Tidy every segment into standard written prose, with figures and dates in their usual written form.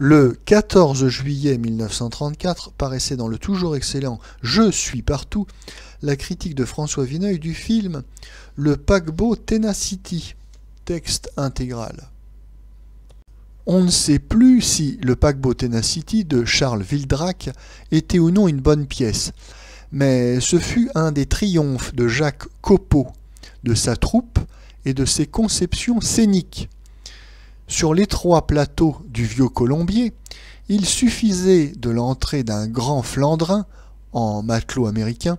Le 14 juillet 1934 paraissait dans le toujours excellent « Je suis partout » la critique de François Vineuil du film « Le paquebot Tenacity », texte intégral. On ne sait plus si Le paquebot Tenacity de Charles Wildrac était ou non une bonne pièce, mais ce fut un des triomphes de Jacques Copeau, de sa troupe et de ses conceptions scéniques. Sur l'étroit plateau du Vieux-Colombier, il suffisait de l'entrée d'un grand Flandrin, en matelot américain,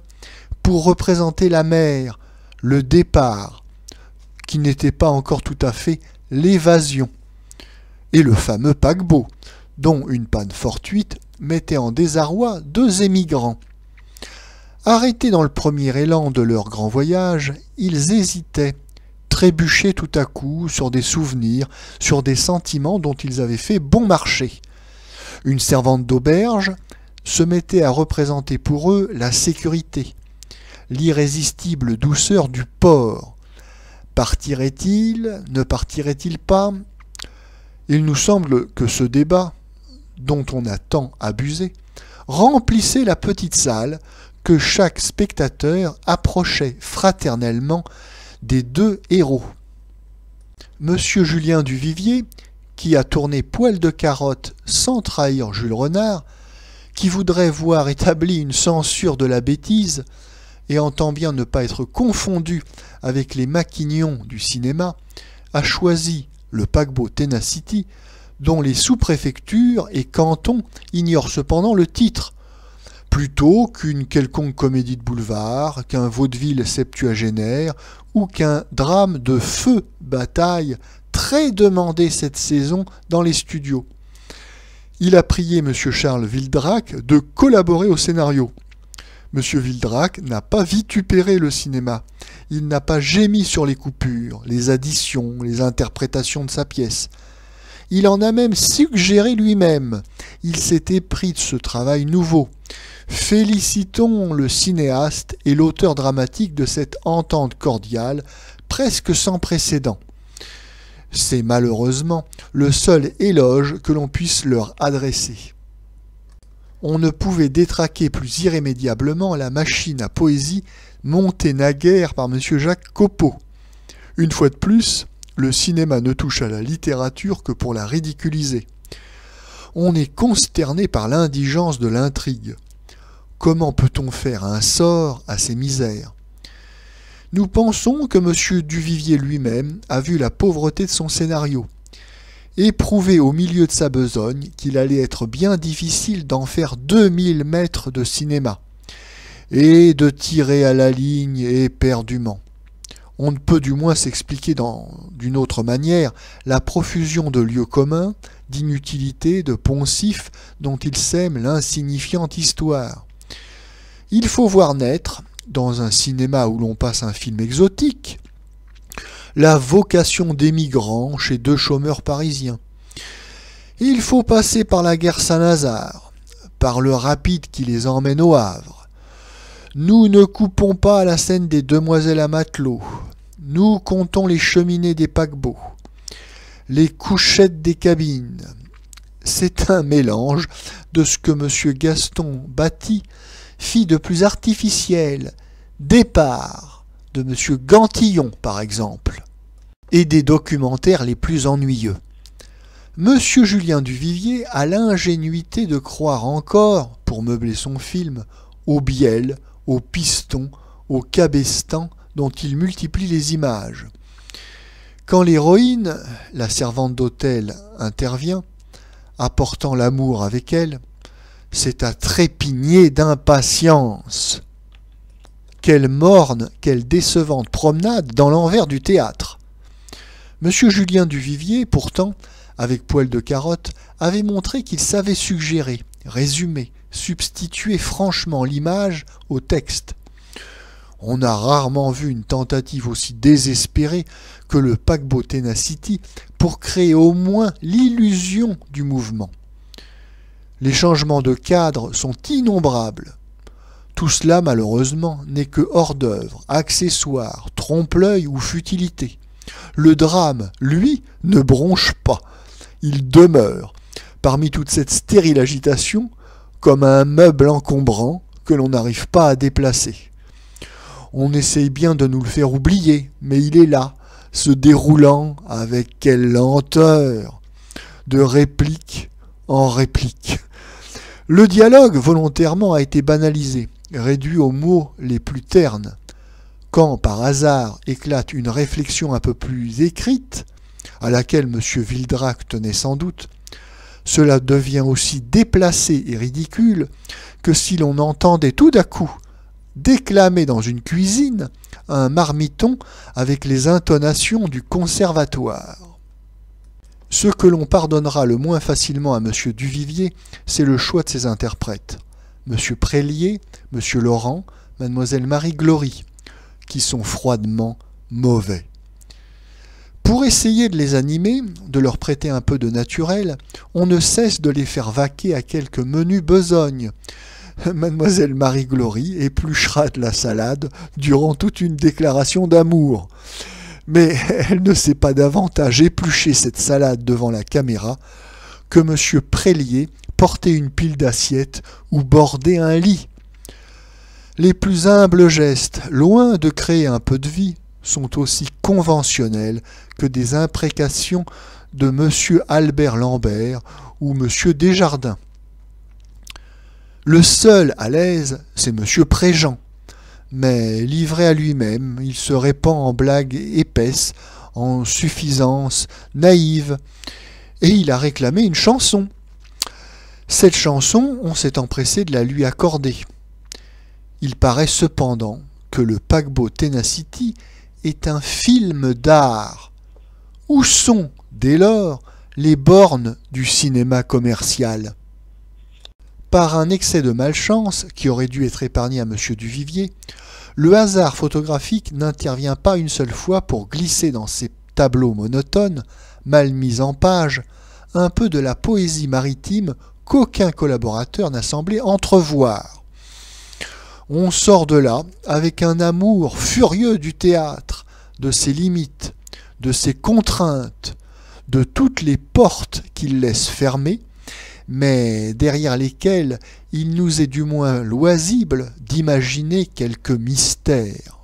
pour représenter la mer, le départ, qui n'était pas encore tout à fait l'évasion, et le fameux paquebot, dont une panne fortuite mettait en désarroi 2 émigrants. Arrêtés dans le premier élan de leur grand voyage, ils hésitaient, trébuchaient tout à coup sur des souvenirs, sur des sentiments dont ils avaient fait bon marché. Une servante d'auberge se mettait à représenter pour eux la sécurité, l'irrésistible douceur du port. Partirait-il, ne partirait-il pas? Il nous semble que ce débat, dont on a tant abusé, remplissait la petite salle que chaque spectateur approchait fraternellement des 2 héros. Monsieur Julien Duvivier, qui a tourné Poil de carotte sans trahir Jules Renard, qui voudrait voir établie une censure de la bêtise, et entend bien ne pas être confondu avec les maquignons du cinéma, a choisi Le paquebot Tenacity, dont les sous-préfectures et cantons ignorent cependant le titre, plutôt qu'une quelconque comédie de boulevard, qu'un vaudeville septuagénaire ou qu'un drame de feu bataille très demandé cette saison dans les studios. Il a prié M. Charles Wildrac de collaborer au scénario. M. Wildrac n'a pas vitupéré le cinéma, il n'a pas gémi sur les coupures, les additions, les interprétations de sa pièce. Il en a même suggéré lui-même. Il s'était pris de ce travail nouveau. Félicitons le cinéaste et l'auteur dramatique de cette entente cordiale, presque sans précédent. C'est malheureusement le seul éloge que l'on puisse leur adresser. On ne pouvait détraquer plus irrémédiablement la machine à poésie montée naguère par M. Jacques Copeau. Une fois de plus, le cinéma ne touche à la littérature que pour la ridiculiser. On est consterné par l'indigence de l'intrigue. Comment peut-on faire un sort à ces misères? Nous pensons que M. Duvivier lui-même a vu la pauvreté de son scénario, éprouvé au milieu de sa besogne qu'il allait être bien difficile d'en faire 2000 mètres de cinéma, et de tirer à la ligne éperdument. On ne peut du moins s'expliquer d'une autre manière la profusion de lieux communs, d'inutilités, de poncifs dont il sème l'insignifiante histoire. Il faut voir naître, dans un cinéma où l'on passe un film exotique, la vocation des migrants chez 2 chômeurs parisiens. Il faut passer par la guerre Saint-Lazare, par le rapide qui les emmène au Havre. Nous ne coupons pas à la scène des demoiselles à matelot. Nous comptons les cheminées des paquebots, les couchettes des cabines. C'est un mélange de ce que M. Gaston Batty fit de plus artificiel, Départ, de M. Gantillon par exemple, et des documentaires les plus ennuyeux. M. Julien Duvivier a l'ingénuité de croire encore, pour meubler son film, au bielle, au piston, au cabestan dont il multiplie les images. Quand l'héroïne, la servante d'hôtel, intervient, apportant l'amour avec elle, c'est à trépigner d'impatience. Quelle morne, quelle décevante promenade dans l'envers du théâtre. M. Julien Duvivier, pourtant, avec Poil de carotte, avait montré qu'il savait suggérer, résumer, substituer franchement l'image au texte. On a rarement vu une tentative aussi désespérée que Le paquebot Tenacity pour créer au moins l'illusion du mouvement. Les changements de cadre sont innombrables. Tout cela, malheureusement, n'est que hors-d'œuvre, accessoire, trompe-l'œil ou futilité. Le drame, lui, ne bronche pas. Il demeure, parmi toute cette stérile agitation, comme un meuble encombrant que l'on n'arrive pas à déplacer. On essaye bien de nous le faire oublier, mais il est là, se déroulant avec quelle lenteur, de réplique en réplique. Le dialogue volontairement a été banalisé, réduit aux mots les plus ternes. Quand par hasard éclate une réflexion un peu plus écrite, à laquelle M. Wildrac tenait sans doute, cela devient aussi déplacé et ridicule que si l'on entendait tout d'un coup déclamer dans une cuisine un marmiton avec les intonations du conservatoire. Ce que l'on pardonnera le moins facilement à M. Duvivier, c'est le choix de ses interprètes. M. Prélier, M. Laurent, Mlle Marie Glory, qui sont froidement mauvais. Pour essayer de les animer, de leur prêter un peu de naturel, on ne cesse de les faire vaquer à quelques menus besognes. Mademoiselle Marie Glory épluchera de la salade durant toute une déclaration d'amour. Mais elle ne sait pas davantage éplucher cette salade devant la caméra que M. Prélier porter une pile d'assiettes ou border un lit. Les plus humbles gestes, loin de créer un peu de vie, sont aussi conventionnels que des imprécations de M. Albert Lambert ou M. Desjardins. Le seul à l'aise, c'est M. Préjean, mais livré à lui-même, il se répand en blagues épaisses, en suffisances naïves, et il a réclamé une chanson. Cette chanson, on s'est empressé de la lui accorder. Il paraît cependant que le paquebot Tenacity est un film d'art. Où sont, dès lors, les bornes du cinéma commercial ? Par un excès de malchance, qui aurait dû être épargné à M. Duvivier, le hasard photographique n'intervient pas une seule fois pour glisser dans ces tableaux monotones, mal mis en page, un peu de la poésie maritime qu'aucun collaborateur n'a semblé entrevoir. On sort de là avec un amour furieux du théâtre, de ses limites, de ses contraintes, de toutes les portes qu'il laisse fermer, mais derrière lesquelles il nous est du moins loisible d'imaginer quelques mystères.